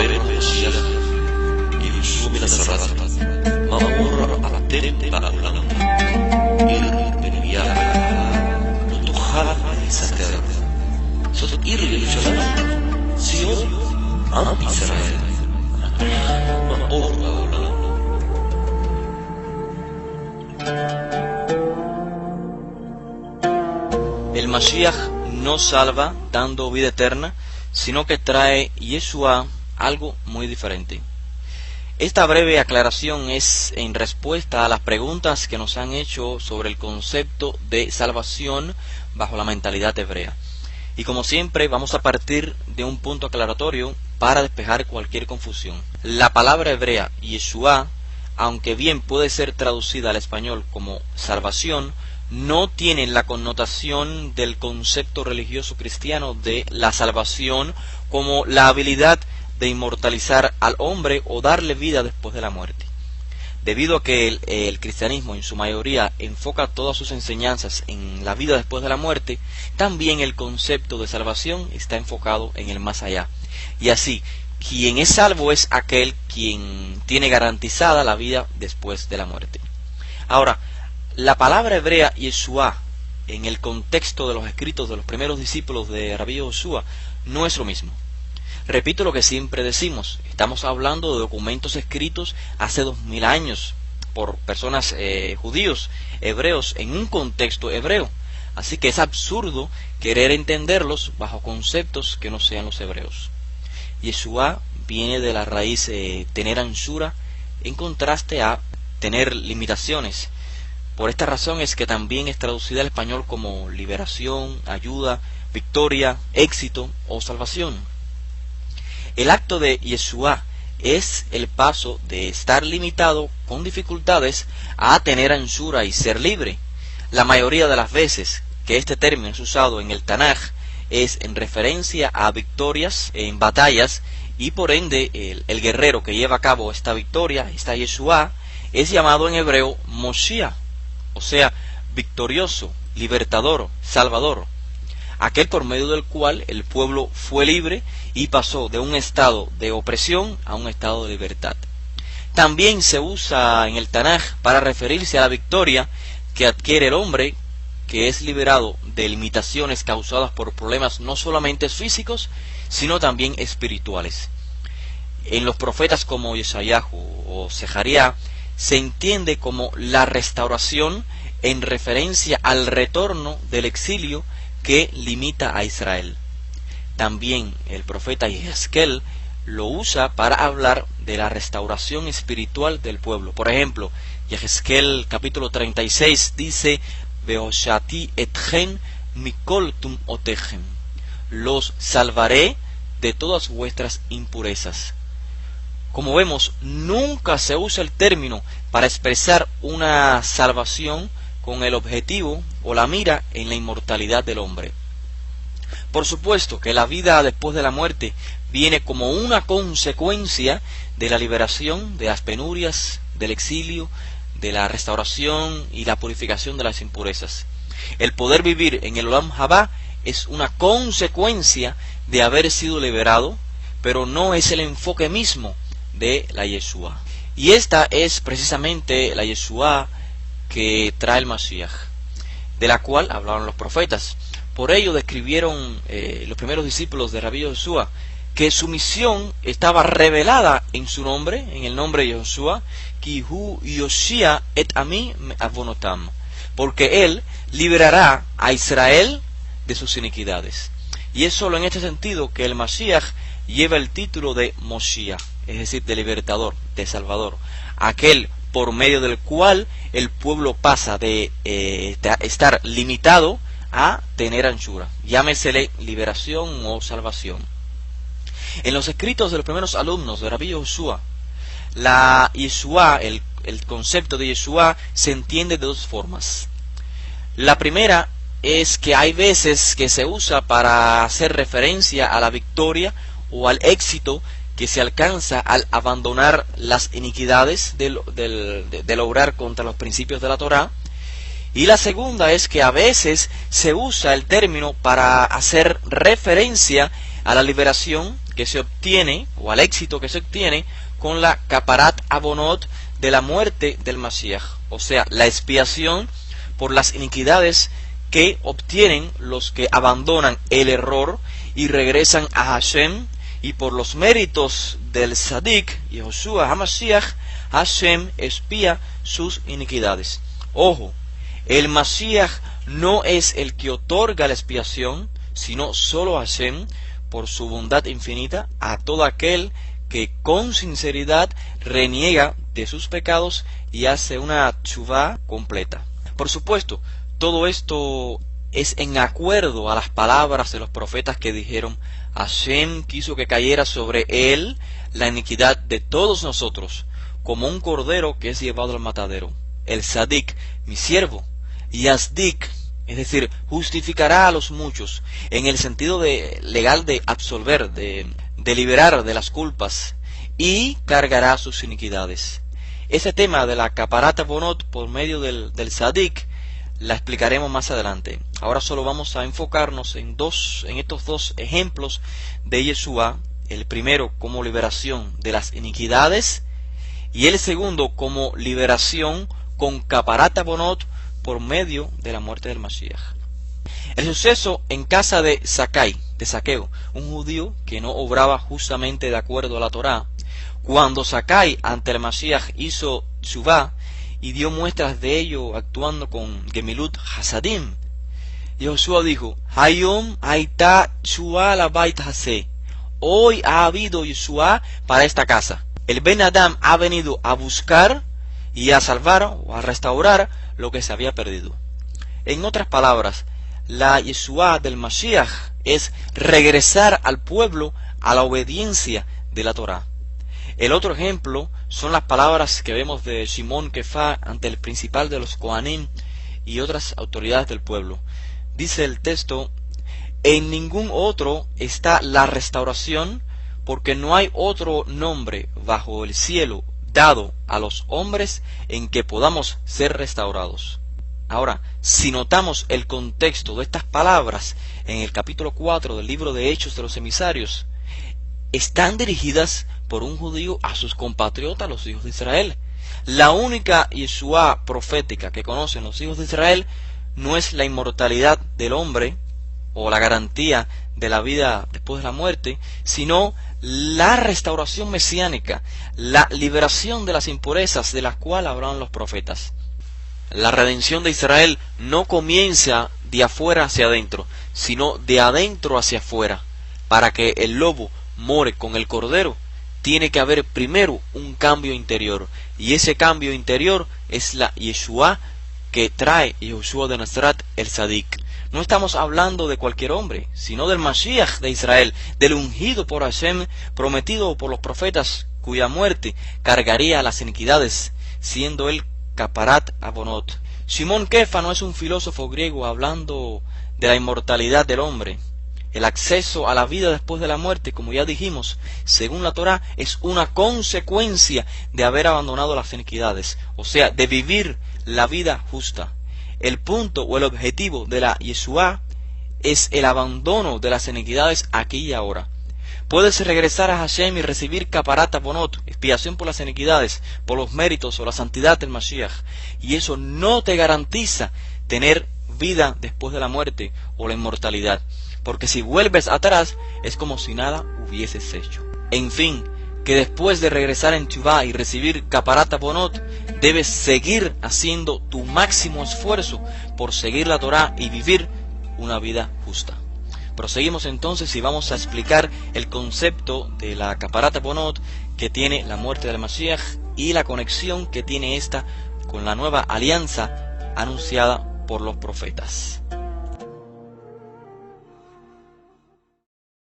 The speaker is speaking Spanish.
ربنا المسيح يسوع من نصرت ما أمر أتم بأولم إير بنيا نتخال ستر صوت إير يرجلان سيون عن إسرائيل ما أمر بأولم. El Mashiach no salva dando vida eterna, sino que trae Yeshua algo muy diferente. Esta breve aclaración es en respuesta a las preguntas que nos han hecho sobre el concepto de salvación bajo la mentalidad hebrea. Y como siempre vamos a partir de un punto aclaratorio para despejar cualquier confusión. La palabra hebrea Yeshua, aunque bien puede ser traducida al español como salvación, no tiene la connotación del concepto religioso cristiano de la salvación como la habilidad de inmortalizar al hombre o darle vida después de la muerte. Debido a que el cristianismo en su mayoría enfoca todas sus enseñanzas en la vida después de la muerte, también el concepto de salvación está enfocado en el más allá. Y así, quien es salvo es aquel quien tiene garantizada la vida después de la muerte. Ahora, la palabra hebrea Yeshua en el contexto de los escritos de los primeros discípulos de Rabí Joshua no es lo mismo. Repito lo que siempre decimos, estamos hablando de documentos escritos hace 2000 años por personas judíos, hebreos, en un contexto hebreo. Así que es absurdo querer entenderlos bajo conceptos que no sean los hebreos. Yeshua viene de la raíz tener anchura en contraste a tener limitaciones. Por esta razón es que también es traducida al español como liberación, ayuda, victoria, éxito o salvación. El acto de Yeshua es el paso de estar limitado con dificultades a tener anchura y ser libre. La mayoría de las veces que este término es usado en el Tanaj es en referencia a victorias en batallas y por ende el guerrero que lleva a cabo esta victoria, esta Yeshua, es llamado en hebreo Moshiach, o sea, victorioso, libertador, salvador, aquel por medio del cual el pueblo fue libre y pasó de un estado de opresión a un estado de libertad. También se usa en el Tanaj para referirse a la victoria que adquiere el hombre que es liberado de limitaciones causadas por problemas no solamente físicos, sino también espirituales. En los profetas como Yesayahu o Zecarías se entiende como la restauración en referencia al retorno del exilio que limita a Israel. También el profeta Yehezkel lo usa para hablar de la restauración espiritual del pueblo. Por ejemplo, Yehezkel capítulo 36 dice: Veoshati etchen mikol tumotechem, los salvaré de todas vuestras impurezas. Como vemos, nunca se usa el término para expresar una salvación con el objetivo o la mira en la inmortalidad del hombre. Por supuesto que la vida después de la muerte viene como una consecuencia de la liberación de las penurias, del exilio, de la restauración y la purificación de las impurezas. El poder vivir en el Olam Haba es una consecuencia de haber sido liberado, pero no es el enfoque mismo de la Yeshua. Y esta es precisamente la Yeshua que trae el Mashiach, de la cual hablaron los profetas. Por ello describieron los primeros discípulos de Rabí Joshua que su misión estaba revelada en su nombre, en el nombre de Joshua, Ki hu yoshia et ami avonotam, porque él liberará a Israel de sus iniquidades. Y es solo en este sentido que el Mashiach lleva el título de Moshiach, es decir, de libertador, de salvador, aquel por medio del cual el pueblo pasa de estar limitado a tener anchura. Llámesele liberación o salvación. En los escritos de los primeros alumnos de Rabí Joshua, la Yeshua, el concepto de Yeshua se entiende de dos formas. La primera es que hay veces que se usa para hacer referencia a la victoria o al éxito que se alcanza al abandonar las iniquidades de obrar contra los principios de la Torá. Y la segunda es que a veces se usa el término para hacer referencia a la liberación que se obtiene, o al éxito que se obtiene, con la Kaparat Abonot de la muerte del Mashiach, o sea, la expiación por las iniquidades que obtienen los que abandonan el error y regresan a Hashem, y por los méritos del Tzadik, Yehoshua HaMashiach, Hashem expía sus iniquidades. Ojo, el Mashiach no es el que otorga la expiación, sino solo Hashem, por su bondad infinita, a todo aquel que con sinceridad reniega de sus pecados y hace una tshuvá completa. Por supuesto, todo esto es en acuerdo a las palabras de los profetas que dijeron: Hashem quiso que cayera sobre él la iniquidad de todos nosotros, como un cordero que es llevado al matadero. El Tzadik, mi siervo, Yazdik, es decir, justificará a los muchos, en el sentido legal de absolver, de liberar de las culpas, y cargará sus iniquidades. Ese tema de la Kaparat Abonot por medio del Tzadik la explicaremos más adelante. Ahora solo vamos a enfocarnos en estos dos ejemplos de Yeshua, el primero como liberación de las iniquidades y el segundo como liberación con Kaparat Abonot por medio de la muerte del Mashiach. El suceso en casa de Zaqueo, un judío que no obraba justamente de acuerdo a la Torá, cuando Zakai ante el Mashiach hizo tshuvá y dio muestras de ello actuando con Gemilut Hasadim, Yehoshua dijo: Hayom haita tshuvá la bait hase. Hoy ha habido Yeshua para esta casa. El Ben Adam ha venido a buscar y a salvar o a restaurar lo que se había perdido. En otras palabras, la Yeshua del Mashiach es regresar al pueblo a la obediencia de la Torá. El otro ejemplo son las palabras que vemos de Shimon Kefá ante el principal de los Kohanim y otras autoridades del pueblo. Dice el texto: en ningún otro está la restauración, porque no hay otro nombre bajo el cielo dado a los hombres en que podamos ser restaurados. Ahora, si notamos el contexto de estas palabras en el capítulo 4 del libro de Hechos de los Emisarios, están dirigidas por un judío a sus compatriotas, los hijos de Israel. La única Yeshua profética que conocen los hijos de Israel no es la inmortalidad del hombre o la garantía de la vida después de la muerte, sino la restauración mesiánica, la liberación de las impurezas de las cuales hablaban los profetas. La redención de Israel no comienza de afuera hacia adentro, sino de adentro hacia afuera. Para que el lobo more con el cordero, tiene que haber primero un cambio interior, y ese cambio interior es la Yeshua que trae Yehoshua de Nazaret, el Tzadik. No estamos hablando de cualquier hombre, sino del Mashiach de Israel, del ungido por Hashem, prometido por los profetas, cuya muerte cargaría las iniquidades, siendo él Kaparat Abonot. Shimon Kefa no es un filósofo griego hablando de la inmortalidad del hombre. El acceso a la vida después de la muerte, como ya dijimos, según la Torá, es una consecuencia de haber abandonado las iniquidades, o sea, de vivir la vida justa. El punto o el objetivo de la Yeshua es el abandono de las iniquidades aquí y ahora. Puedes regresar a Hashem y recibir Kaparat Abonot, expiación por las iniquidades, por los méritos o la santidad del Mashiach, y eso no te garantiza tener vida después de la muerte o la inmortalidad, porque si vuelves atrás es como si nada hubieses hecho. En fin, que después de regresar en tshuvá y recibir Kaparat Abonot, debes seguir haciendo tu máximo esfuerzo por seguir la Torá y vivir una vida justa. Proseguimos entonces y vamos a explicar el concepto de la Kaparat Abonot que tiene la muerte del Mashiach y la conexión que tiene esta con la nueva alianza anunciada por los profetas.